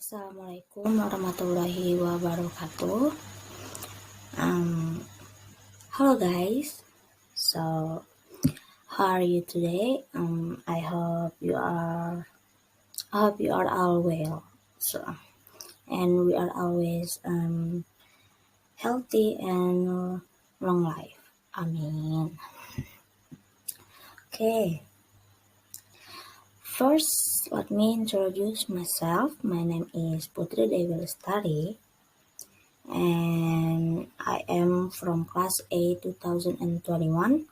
Assalamualaikum warahmatullahi wabarakatuh. Hello guys. So, how are you today? I hope you are all well. So, and we are always healthy and long life. Amin. Okay. First, let me introduce myself. My name is Putri Dewi Lestari, and I am from class A 2021,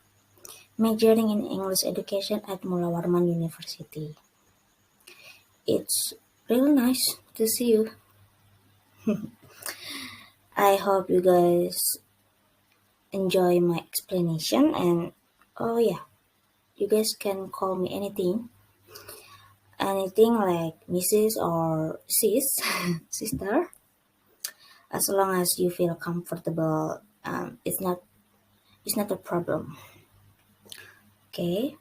majoring in English education at Mula Warman University. It's really nice to see you. I hope you guys enjoy my explanation, and oh yeah, you guys can call me anything like Mrs. or Sis, sister, as long as you feel comfortable. It's not a problem. Okay.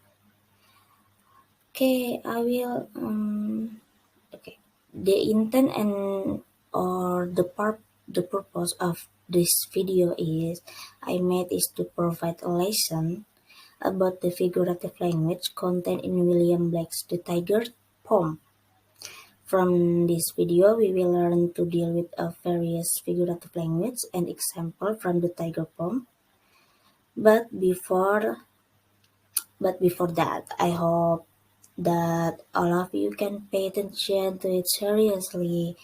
Okay, I will. Okay, the intent and or the purpose of this video is I made is to provide a lesson about the figurative language contained in William Blake's The Tiger poem. From this video, we will learn to deal with various figurative language and example from the Tiger poem. But before that, I hope that all of you can pay attention to it seriously,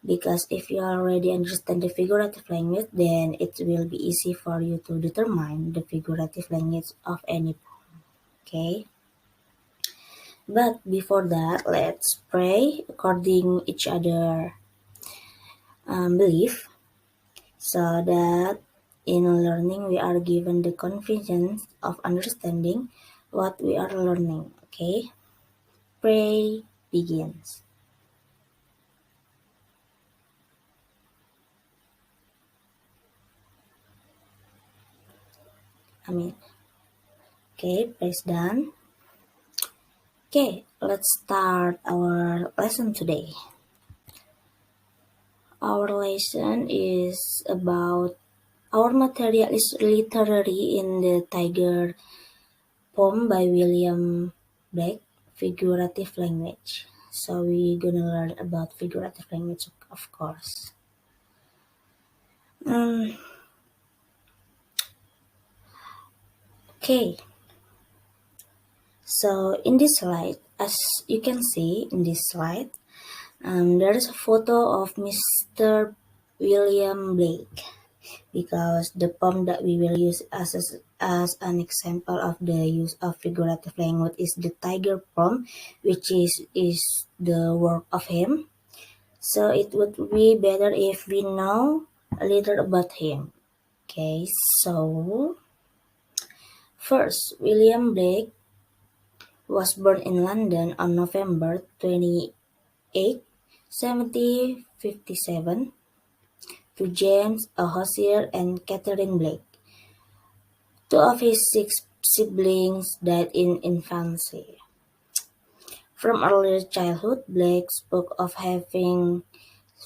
because if you already understand the figurative language, then it will be easy for you to determine the figurative language of any poem. Okay? But before that, let's pray according each other belief, so that in learning we are given the confidence of understanding what we are learning. Okay? Pray begins. Amin. Okay, praise done. Okay, let's start our lesson today. Our lesson is about our material is literary in the Tiger poem by William Blake, figurative language. So we're gonna learn about figurative language, of course. Okay. So in this slide, as you can see in this slide, there is a photo of Mr. William Blake, because the poem that we will use as an example of the use of figurative language is the Tiger poem, which is the work of him. So it would be better if we know a little about him. Okay, so first, William Blake was born in London on November 28, 1757, to James, a hosier, and Catherine Blake. Two of his 6 siblings died in infancy. From early childhood, Blake spoke of having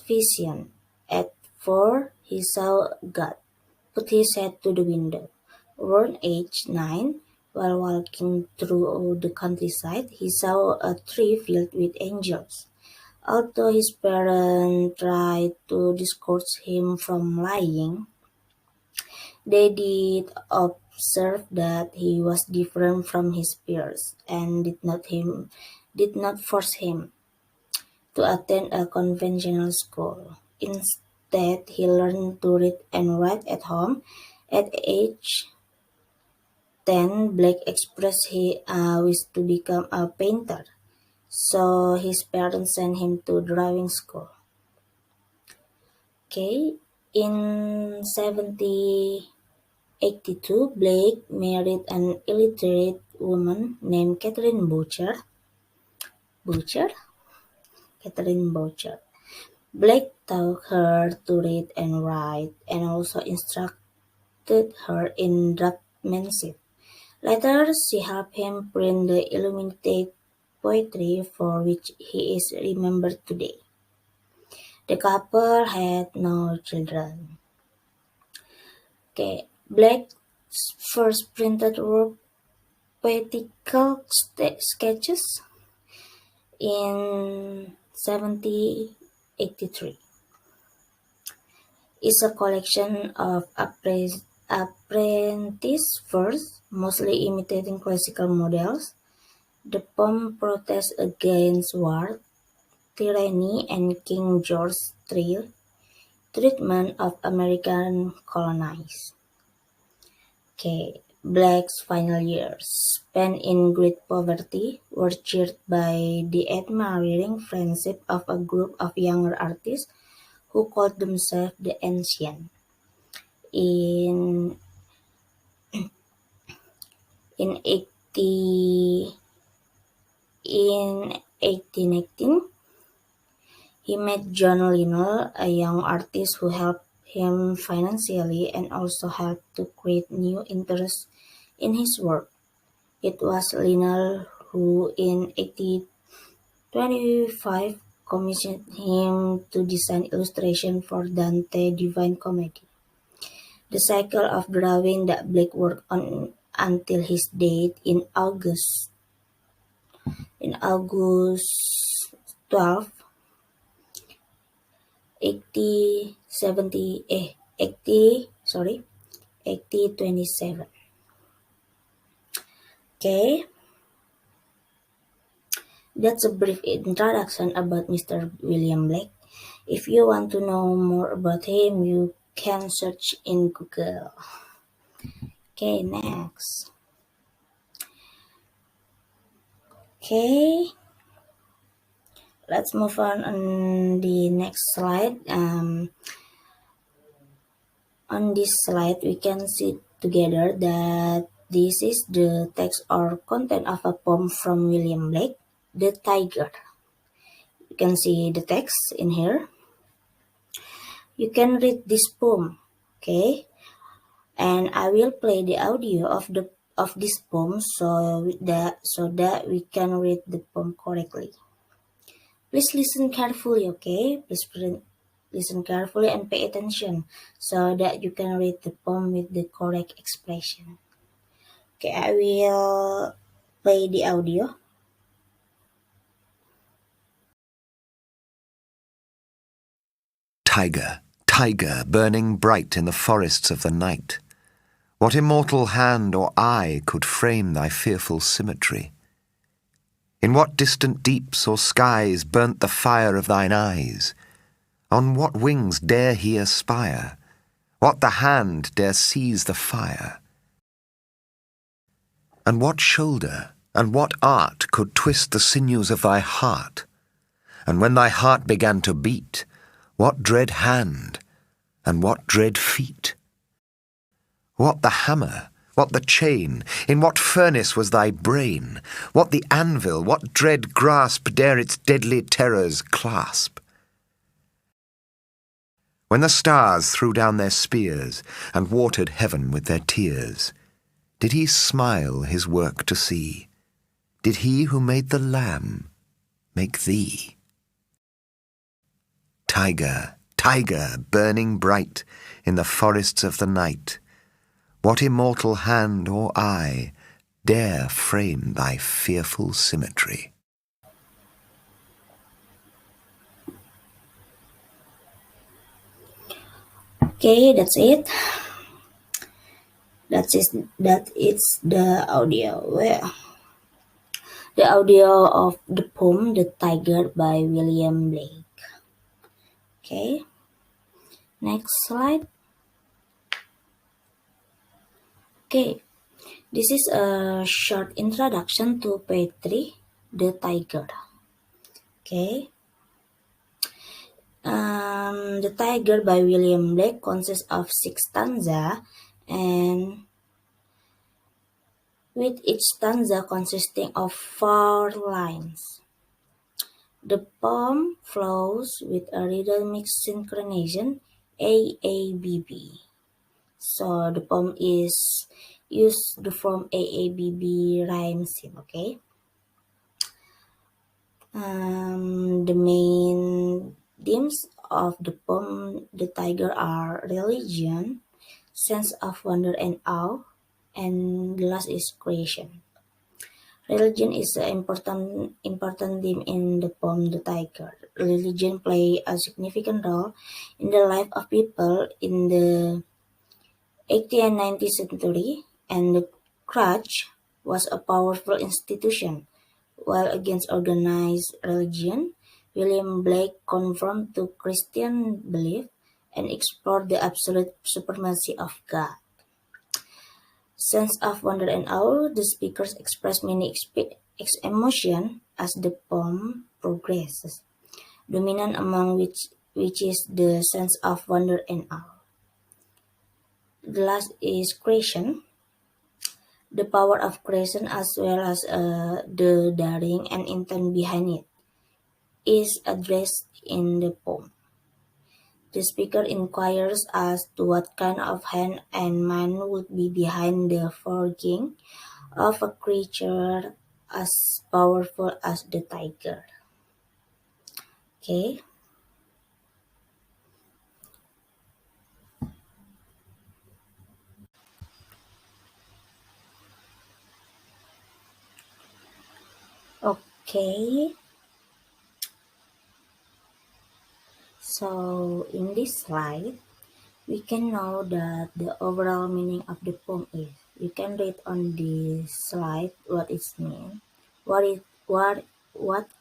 vision. At 4, he saw God put his head to the window. Around age 9, while walking through the countryside, he saw a tree filled with angels. Although his parents tried to discourage him from lying, they did observe that he was different from his peers and did not force him to attend a conventional school. Instead, he learned to read and write at home. At age 10, Blake expressed his wish to become a painter, so his parents sent him to drawing school. Okay, in 1782, Blake married an illiterate woman named Catherine Boucher. Catherine Boucher. Blake taught her to read and write, and also instructed her in draughtsmanship. Later, she helped him print the illuminated poetry for which he is remembered today. The couple had no children. Okay, Blake's first printed work, Poetical Sketches, in 1783, is a collection of apprentice verse, mostly imitating classical models. The poem protests against war, tyranny, and King George's treatment of American colonies. Okay. Blake's final years, spent in great poverty, were cheered by the admiring friendship of a group of younger artists who called themselves the Ancient. In in 80 in 1818, he met John Linnell, a young artist who helped him financially and also helped to create new interest in his work. It was Linnell who in 1825 commissioned him to design illustration for Dante's Divine Comedy, the cycle of drawing that Blake worked on until his death in August 12, 1827. Okay, that's a brief introduction about Mr. William Blake. If you want to know more about him, you can search in Google. Okay, next. Okay, let's move on the next slide. On this slide, we can see together that this is the text or content of a poem from William Blake, The Tiger. You can see the text in here. You can read this poem, okay? And I will play the audio of this poem so that we can read the poem correctly. Please listen carefully, okay? Please listen carefully and pay attention so that you can read the poem with the correct expression. Okay, I will play the audio. Tiger, tiger, burning bright in the forests of the night, what immortal hand or eye could frame thy fearful symmetry? In what distant deeps or skies burnt the fire of thine eyes? On what wings dare he aspire? What the hand dare seize the fire? And what shoulder and what art could twist the sinews of thy heart? And when thy heart began to beat, what dread hand and what dread feet? What the hammer, what the chain, in what furnace was thy brain? What the anvil, what dread grasp dare its deadly terrors clasp? When the stars threw down their spears and watered heaven with their tears, did he smile his work to see? Did he who made the lamb make thee? Tiger, tiger, burning bright in the forests of the night, what immortal hand or eye dare frame thy fearful symmetry? Okay, that's it. That is the audio. Well, the audio of the poem The Tiger by William Blake. Okay, next slide. Okay, this is a short introduction to poetry, The Tiger. Okay. The Tiger by William Blake consists of 6 stanzas, and with each stanza consisting of 4 lines. The poem flows with a rhythmic synchronization, AABB. So the poem is use the form AABB rhyme scheme, okay? The main themes of the poem The Tiger are religion, sense of wonder and awe, and the last is creation. Religion is an important theme in the poem The Tiger. Religion play a significant role in the life of people in the 18th and 19th century, and the church was a powerful institution. While against organized religion, William Blake conformed to Christian belief and explored the absolute supremacy of God. Sense of wonder and awe, the speakers express many emotion as the poem progresses, dominant among which is the sense of wonder and awe. The last is creation. The power of creation as well as the daring and intent behind it is addressed in the poem. The speaker inquires as to what kind of hand and mind would be behind the forging of a creature as powerful as the tiger. Okay. Okay. So in this slide, we can know that the overall meaning of the poem is. You can read on the slide what it means. What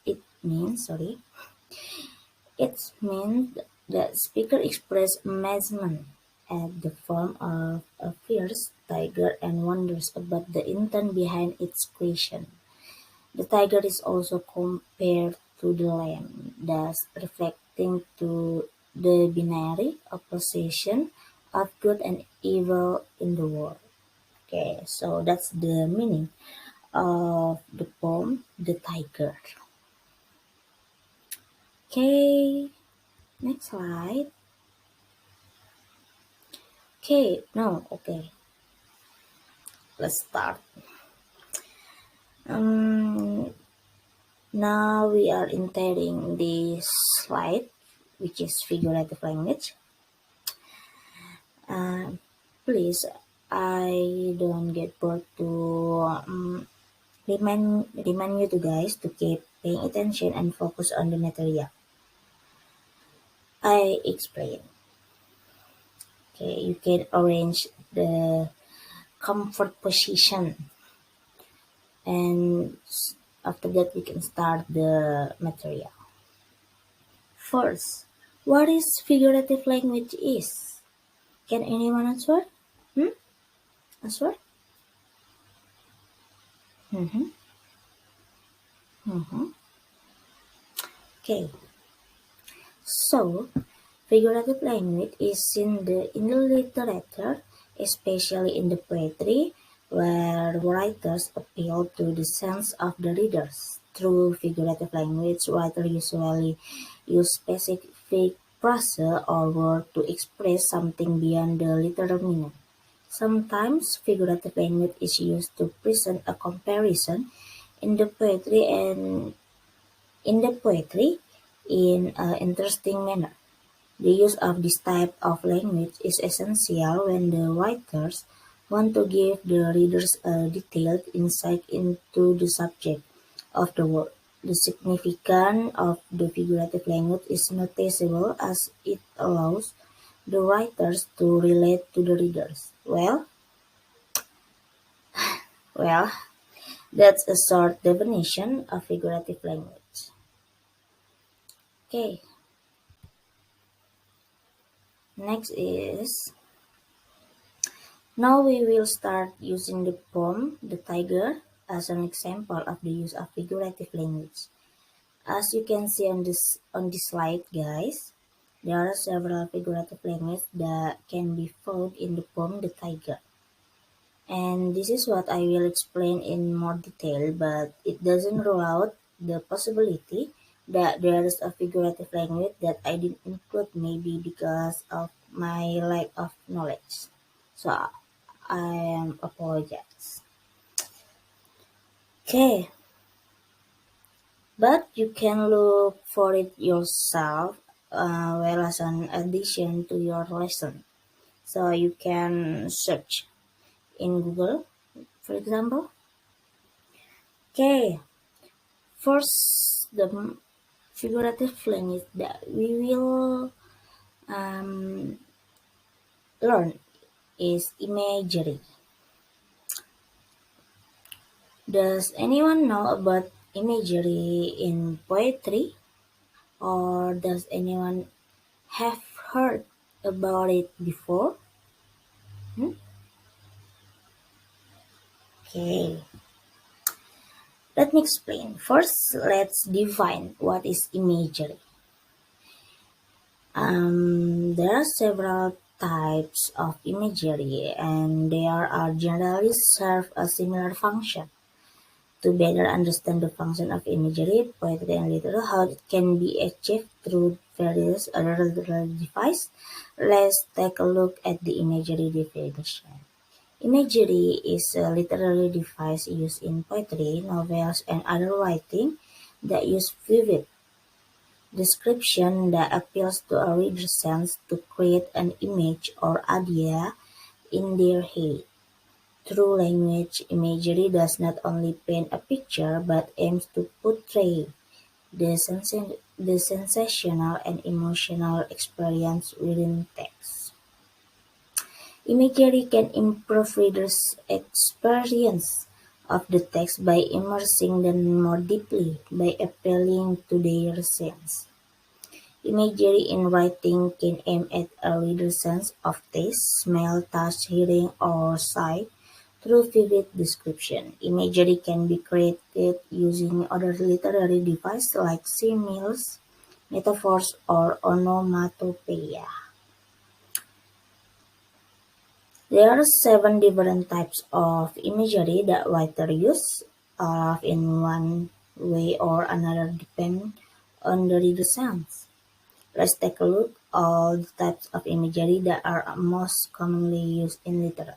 it means. Sorry. It means the speaker expressed amazement at the form of a fierce tiger and wonders about the intent behind its creation. The tiger is also compared to the lamb, thus reflecting to the binary opposition of good and evil in the world. Okay, so that's the meaning of the poem The Tiger. Okay, next slide. Okay, let's start. Um, Now we are entering the slide, which is figurative language. Uh, Please, I don't get bored to remind you to guys to keep paying attention and focus on the material. I explain. Okay, you can arrange the comfort position, and after that we can start the material. First, what is figurative language is? Can anyone answer? Hmm? Answer? Mm-hmm. Mm-hmm. Okay. So, figurative language is in the literature, especially in the poetry, where writers appeal to the sense of the readers. Through figurative language, writers usually use specific phrase or word to express something beyond the literal meaning. Sometimes figurative language is used to present a comparison in the poetry and in the poetry in an interesting manner. The use of this type of language is essential when the writers want to give the readers a detailed insight into the subject of the work. The significance of the figurative language is noticeable as it allows the writers to relate to the readers. Well, that's a short definition of figurative language. Okay, next is now we will start using the poem The Tiger as an example of the use of figurative language. As you can see on this slide, guys, there are several figurative language that can be found in the poem The Tiger. And this is what I will explain in more detail, but it doesn't rule out the possibility that there is a figurative language that I didn't include, maybe because of my lack of knowledge. So I am apologize. Okay, but you can look for it yourself well as an addition to your lesson. So you can search in Google, for example. Okay, first the figurative language that we will um, learn is imagery. Does anyone know about imagery in poetry, or does anyone have heard about it before? Hmm? Okay, let me explain. First, let's define what is imagery. There are several types of imagery, and they are generally serve a similar function. To better understand the function of imagery, poetry, and literature, how it can be achieved through various other literary devices, let's take a look at the imagery definition. Imagery is a literary device used in poetry, novels, and other writing that use vivid description that appeals to a reader's sense to create an image or idea in their head. Through language, imagery does not only paint a picture but aims to portray the sensational and emotional experience within text. Imagery can improve readers' experience of the text by immersing them more deeply, by appealing to their sense. Imagery in writing can aim at a reader's sense of taste, smell, touch, hearing, or sight through vivid description. Imagery can be created using other literary devices like similes, metaphors, or onomatopoeia. There are 7 different types of imagery that writers use, in one way or another depend on the reader's sense. Let's take a look at all the types of imagery that are most commonly used in literature.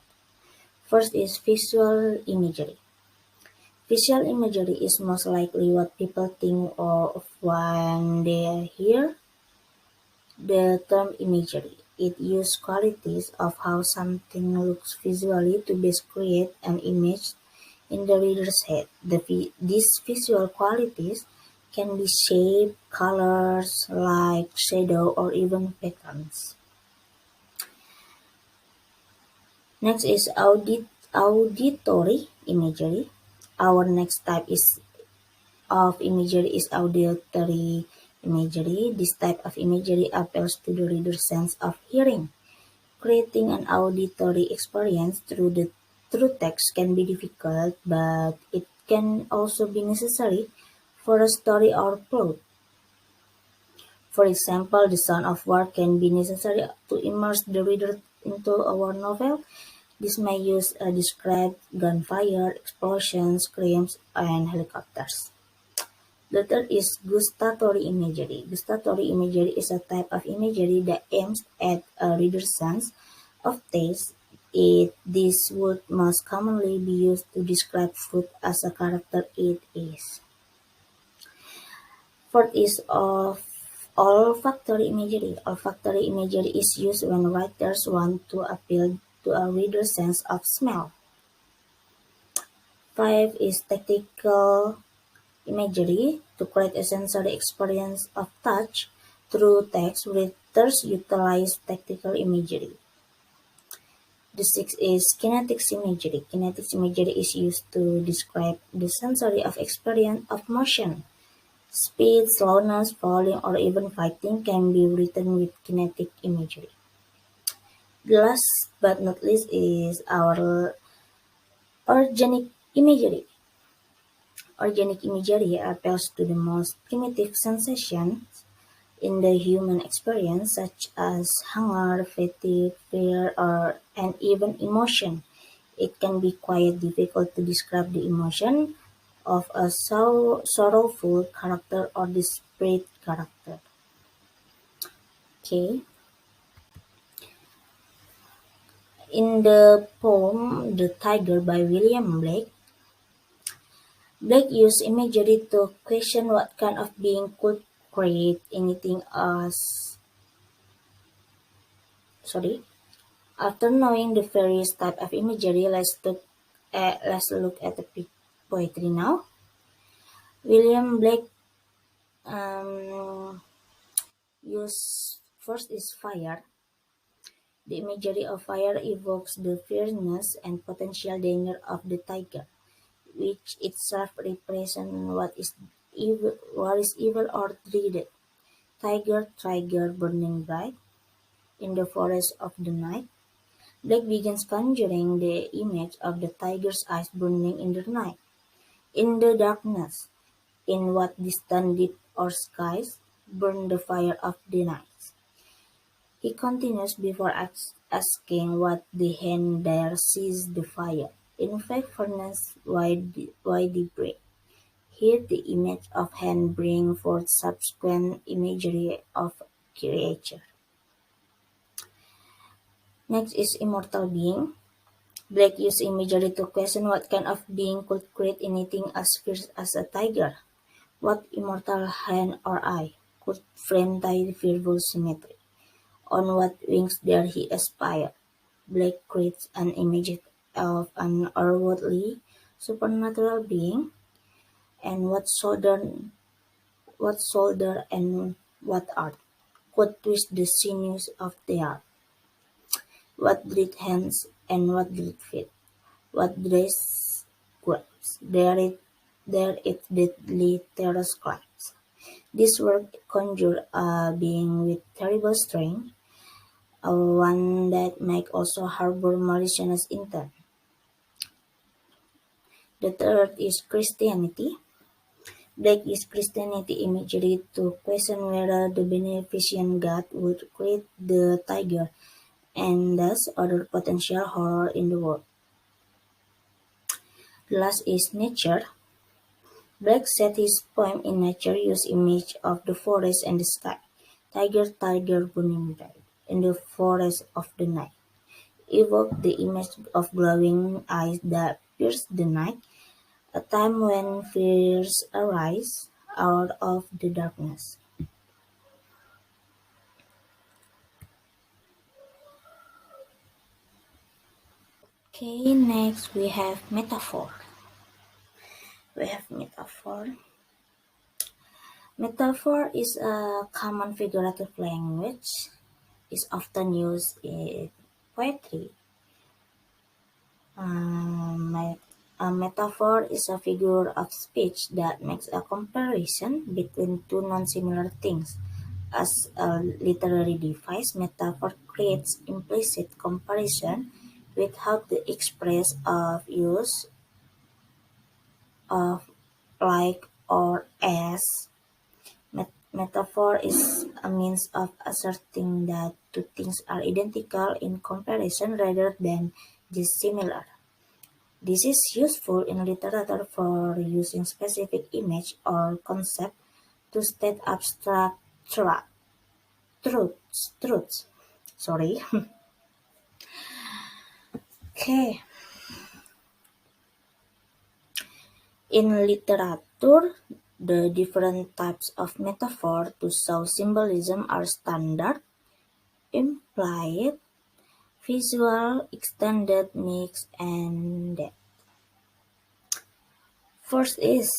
First is visual imagery. Visual imagery is most likely what people think of when they hear the term imagery. It uses qualities of how something looks visually to best create an image in the reader's head. These visual qualities can be shape, colors, light, shadow, or even patterns. Next is auditory imagery. Our next type of imagery is auditory imagery. This type of imagery appeals to the reader's sense of hearing. Creating an auditory experience through text can be difficult, but it can also be necessary for a story or plot. For example, the sound of war can be necessary to immerse the reader into our novel. This may describe gunfire, explosions, screams, and helicopters. The third is gustatory imagery. Gustatory imagery is a type of imagery that aims at a reader's sense of taste. This would most commonly be used to describe food as a character it is. Fourth is of olfactory imagery. Olfactory imagery is used when writers want to appeal to a reader's sense of smell. Five is tactile imagery. To create a sensory experience of touch through text, writers utilize tactile imagery. The sixth is kinetics imagery. Kinetics imagery is used to describe the sensory of experience of motion. Speed, slowness, falling, or even fighting can be written with kinetic imagery. The last but not least is our organic imagery. Organic imagery appeals to the most primitive sensations in the human experience, such as hunger, fatigue, fear, and even emotion. It can be quite difficult to describe the emotion of a sorrowful character or desperate character. Okay. In the poem The Tiger by William Blake, Blake used imagery to question what kind of being could create anything as sorry. After knowing the various type of imagery, let's look at the poetry now. William Blake um, use first is fire. The imagery of fire evokes the fierceness and potential danger of the tiger, which itself represents what is evil or dreaded. Tiger, tiger, burning bright in the forest of the night. Blake begins conjuring the image of the tiger's eyes burning in the night, in the darkness, in what distant deep or skies burn the fire of the night. He continues before asking what the hand there sees the fire. In fact, furnace why the break. Here the image of hand bring forth subsequent imagery of creature. Next is immortal being. Blake used imagery to question what kind of being could create anything as fierce as a tiger. What immortal hand or eye could frame thy fearful symmetry? On what wings dare he aspire? Blake creates an image of an otherworldly, supernatural being, and what shoulder and what art could twist the sinews of the art? What dread hands and what dread feet? What dress grabs? There it deadly terror scribes. This work conjure a being with terrible strength, a one that might also harbor malicious intent. The third is Christianity. Blake used Christianity imagery to question whether the beneficent God would create the tiger and thus other potential horror in the world. The last is nature. Blake set his poem in nature use image of the forest and the sky. Tiger, tiger, burning bright in the forest of the night. Evoke the image of glowing eyes that pierce the night, a time when fears arise out of the darkness. Okay, next we have metaphor. We have metaphor. Metaphor is a common figurative language. Is often used in poetry. A metaphor is a figure of speech that makes a comparison between two non-similar things. As a literary device, metaphor creates implicit comparison without the express of use of like or as. Metaphor is a means of asserting that two things are identical in comparison rather than just similar. This is useful in literature for using specific image or concept to state abstract truths. Sorry. Okay. In literature, the different types of metaphor to show symbolism are standard, implied, visual, extended, mixed, and depth. First is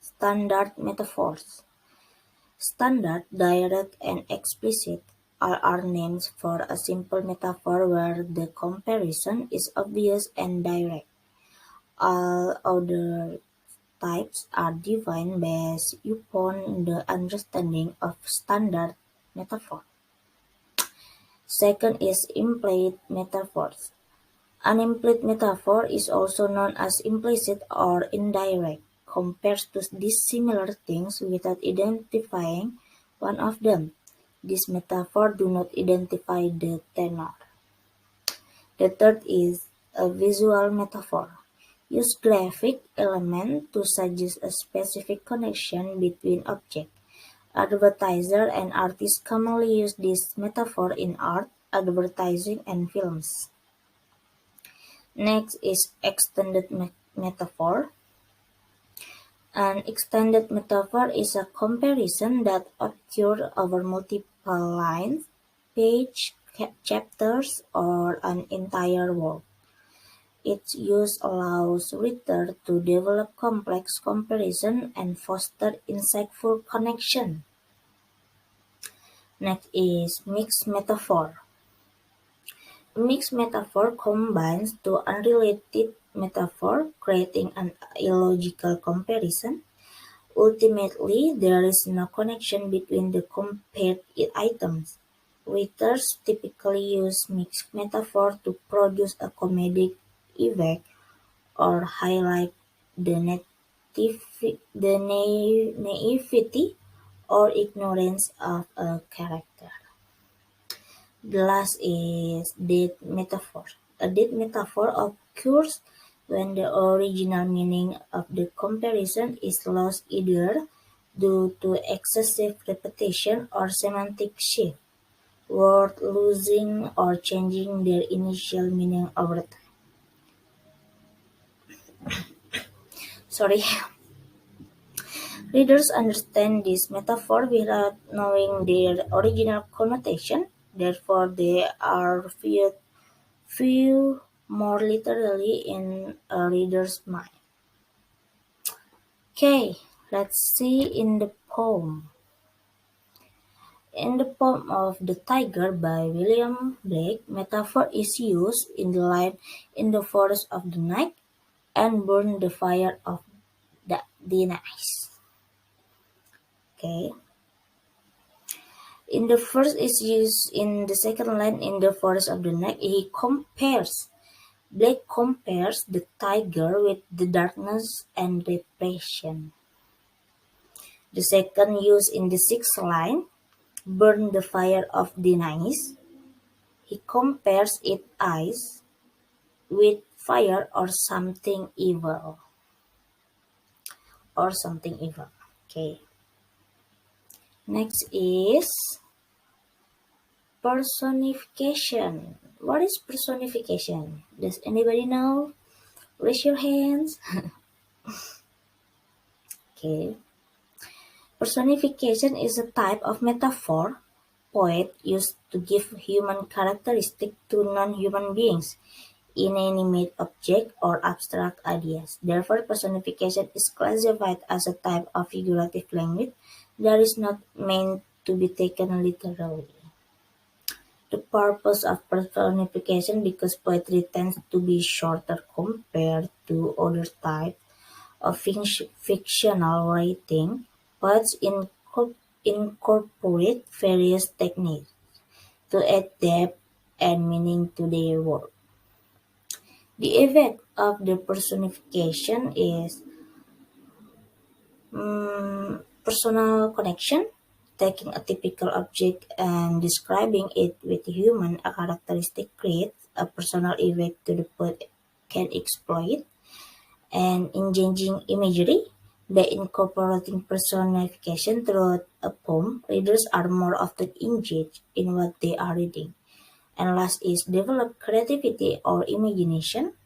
standard metaphors. Standard, direct, and explicit are names for a simple metaphor where the comparison is obvious and direct. All other types are defined based upon the understanding of standard metaphor. Second is implied metaphors. An implied metaphor is also known as implicit or indirect, compares to dissimilar things without identifying one of them. This metaphor do not identify the tenor. The third is a visual metaphor. Use graphic element to suggest a specific connection between objects. Advertiser and artists commonly use this metaphor in art, advertising, and films. Next is extended metaphor. An extended metaphor is a comparison that occurs over multiple lines, page, chapters, or an entire work. Its use allows readers to develop complex comparison and foster insightful connection. Next is mixed metaphor. Mixed metaphor combines two unrelated metaphors, creating an illogical comparison. Ultimately, there is no connection between the compared items. Writers typically use mixed metaphor to produce a comedic effect or highlight the naivety or ignorance of a character. The last is dead metaphor. A dead metaphor occurs when the original meaning of the comparison is lost either due to excessive repetition or semantic shift, words losing or changing their initial meaning over time. Sorry. Readers understand this metaphor without knowing their original connotation, therefore they are viewed more literally in a reader's mind. Okay, let's see in the poem. In the poem of The Tiger by William Blake, metaphor is used in the line "in the forest of the night" and "burn the fire of the night." Okay. In the first is used in the second line "in the forest of the night." Blake compares the tiger with the darkness and repression. The second use in the sixth line, "burn the fire of the night." He compares its eyes with fire or something evil. Okay. Next is personification. What is personification? Does anybody know? Raise your hands. Okay. Personification is a type of metaphor poet used to give human characteristics to non-human beings, inanimate objects, or abstract ideas. Therefore, personification is classified as a type of figurative language that is not meant to be taken literally. The purpose of personification, because poetry tends to be shorter compared to other types of fictional writing, poets incorporate various techniques to add depth and meaning to their work. The effect of the personification is personal connection. Taking a typical object and describing it with human characteristic creates a personal effect to the poet can exploit. And engaging imagery. By incorporating personification throughout a poem, readers are more often engaged in what they are reading. And last is develop creativity or imagination.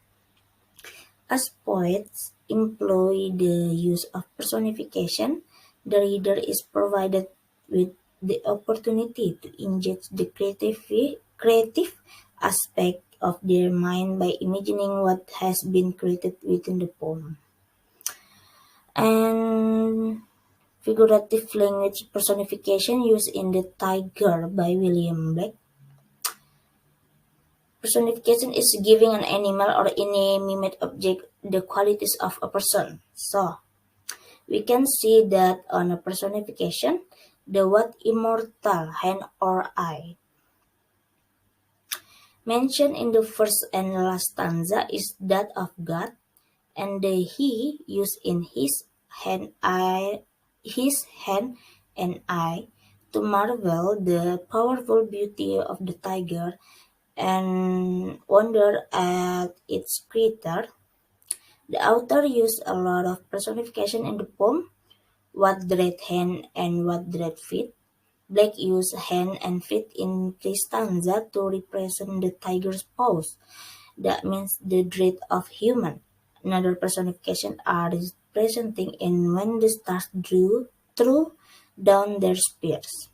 As poets employ the use of personification, the reader is provided with the opportunity to engage the creative aspect of their mind by imagining what has been created within the poem. And figurative language personification used in The Tiger by William Blake. Personification is giving an animal or inanimate object the qualities of a person. So, we can see that on a personification, the word immortal hand or eye mentioned in the first and last stanza is that of God, and the he used in his hand and eye to marvel the powerful beauty of the tiger and wonder at its creator. The author used a lot of personification in the poem. What dread hand and what dread feet. Blake used hand and feet in this stanza to represent the tiger's paws. That means the dread of human. Another personification are representing in when the stars threw down their spears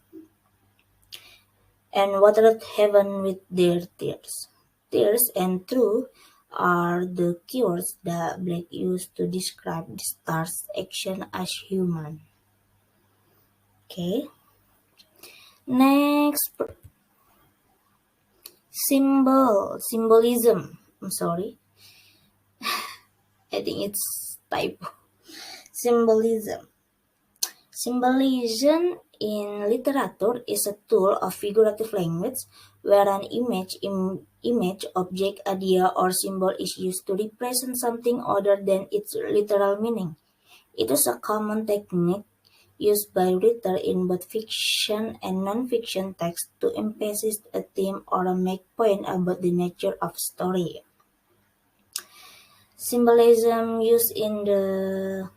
and watered heaven with their tears. Tears and through are the keywords that Blake used to describe the star's action as human. Okay. Next, symbolism. I'm sorry. I think it's typo. Symbolism. Symbolism in literature is a tool of figurative language where an image, object, idea, or symbol is used to represent something other than its literal meaning. It is a common technique used by writers in both fiction and non-fiction text to emphasize a theme or make point about the nature of story. Symbolism used in The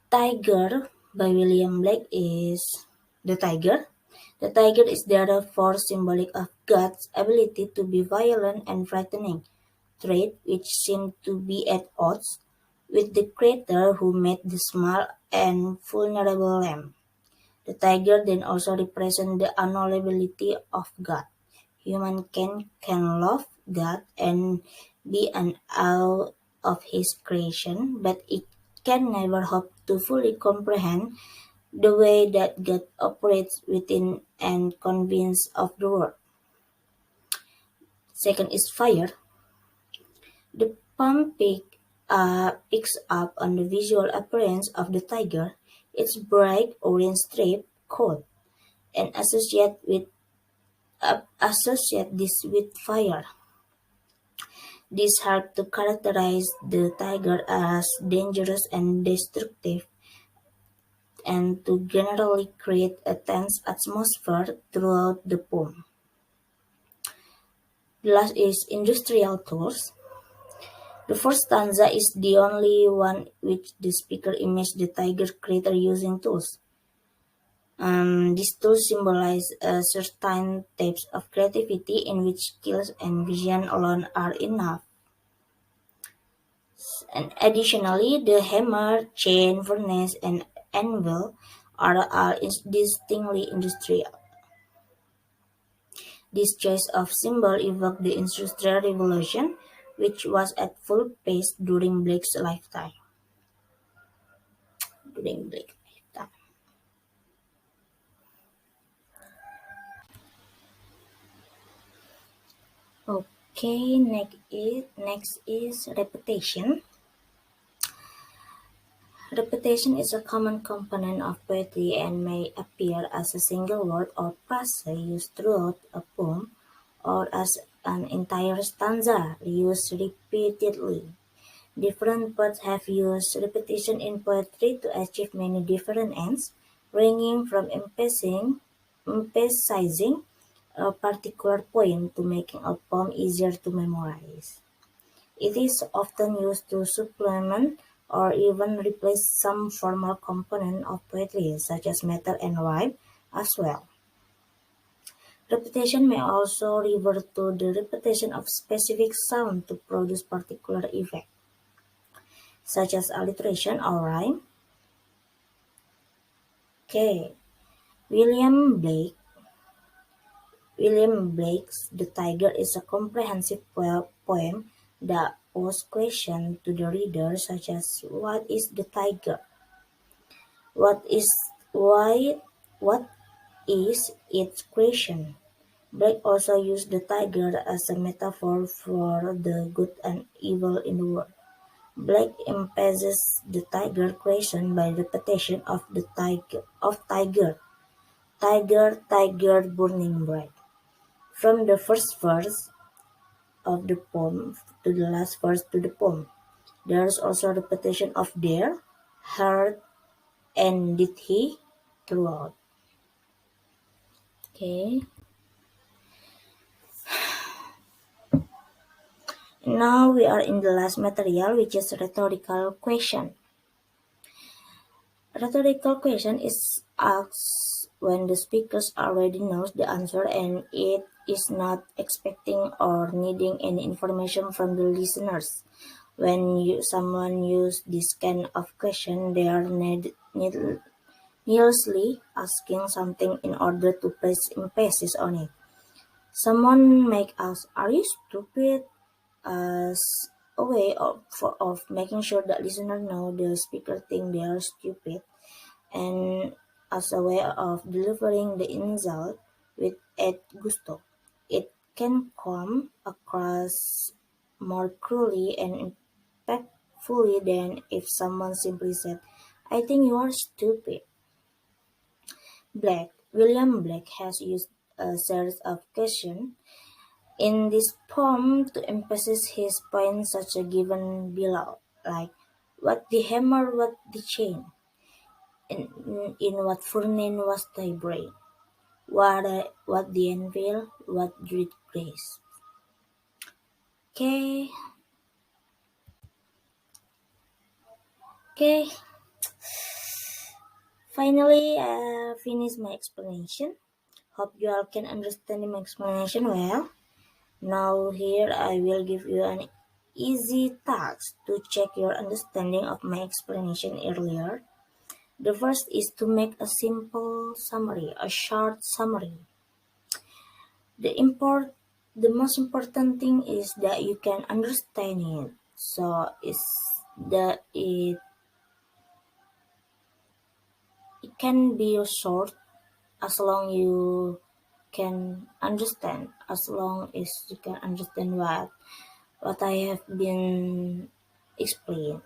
Tiger by William Blake is the tiger. The tiger is therefore symbolic of God's ability to be violent and frightening, trait which seem to be at odds with the creator who made the small and vulnerable lamb. The tiger then also represents the unknowability of God. Human can love God and be in awe of his creation, but it can never hope to fully comprehend the way that God operates within and convince of the world. Second is fire. The poem picks up on the visual appearance of the tiger, its bright orange striped coat, and associate this with fire. This helped to characterize the tiger as dangerous and destructive, and to generally create a tense atmosphere throughout the poem. The last is industrial tools. The first stanza is the only one which the speaker images the tiger creator using tools. These tools symbolize certain types of creativity in which skills and vision alone are enough. And additionally, the hammer, chain, furnace, and anvil are all distinctly industrial. This choice of symbol evoked the Industrial Revolution, which was at full pace during Blake's lifetime. During Blake's lifetime. Okay, next is repetition. Repetition is a common component of poetry and may appear as a single word or phrase used throughout a poem or as an entire stanza used repeatedly. Different poets have used repetition in poetry to achieve many different ends, ranging from emphasizing a particular point to making a poem easier to memorize. It is often used to supplement or even replace some formal component of poetry, such as meter and rhyme, as well. Repetition may also refer to the repetition of specific sound to produce particular effect, such as alliteration or rhyme. Okay, William Blake. William Blake's The Tiger is a comprehensive poem that poses questions to the reader such as what is the tiger? What is why what is its creation? Blake also used the tiger as a metaphor for the good and evil in the world. Blake emphasizes the tiger creation by repetition of the tiger, tiger, burning bright. From the first verse of the poem to the last verse to the poem. There is also repetition of there, heard, and did he throughout. Okay. Now we are in the last material, which is rhetorical question. Rhetorical question is asked when the speaker already knows the answer and it is not expecting or needing any information from the listeners. Someone use this kind of question, they are needlessly asking something in order to place emphasis on it. Someone make us, "Are you stupid?" as a way of making sure that listener know the speaker think they are stupid, and as a way of delivering the insult with et gusto. It can come across more cruelly and impactfully than if someone simply said, "I think you are stupid." William Blake has used a series of questions in this poem to emphasize his point, such as given below, like what the hammer, what the chain, in what furnace was thy brain, what the anvil, what did grace. Okay, okay. Finally, I finished my explanation. Hope you all can understand my explanation well. Now here I will give you an easy task to check your understanding of my explanation earlier. The first is to make a simple summary, a short summary. The import the most important thing is that you can understand it. So it's that it can be short as long you can understand, as long as you can understand what I have been explained.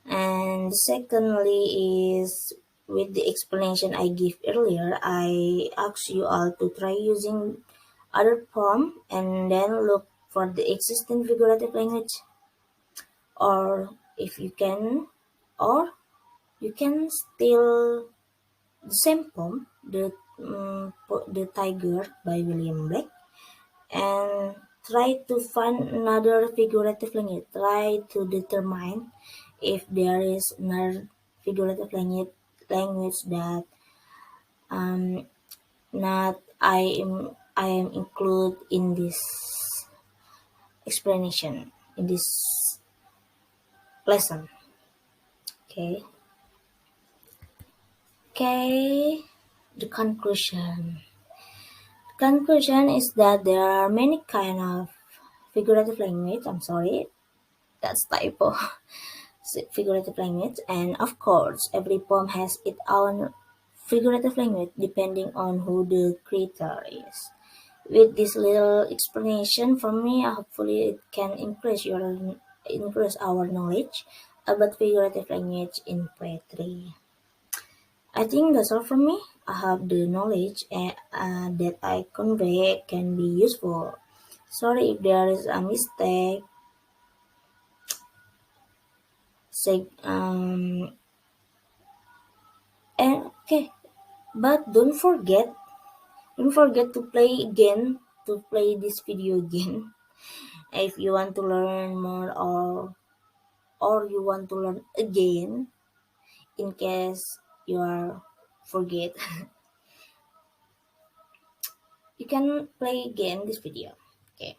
And secondly is with the explanation I gave earlier, I ask you all to try using other poem and then look for the existing figurative language, or if you can, or you can still the same poem, the Tiger by William Blake, and try to find another figurative language. Try to determine if there is another figurative language that um, not I am include in this explanation in this lesson. Okay. Okay. The conclusion. Conclusion is that there are many kind of figurative language. I'm sorry, that's typo. Figurative language, and of course, every poem has its own figurative language depending on who the creator is. With this little explanation from me, hopefully it can increase our knowledge about figurative language in poetry. I think that's all from me. I hope the knowledge that I convey can be useful. Sorry if there is a mistake. Say, and okay, but don't forget to play this video again if you want to learn more, or you want to learn again in case you are forget. You can play again this video. Okay.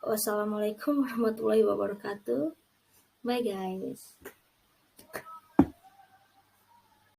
Wassalamualaikum warahmatullahi wabarakatuh. Bye guys.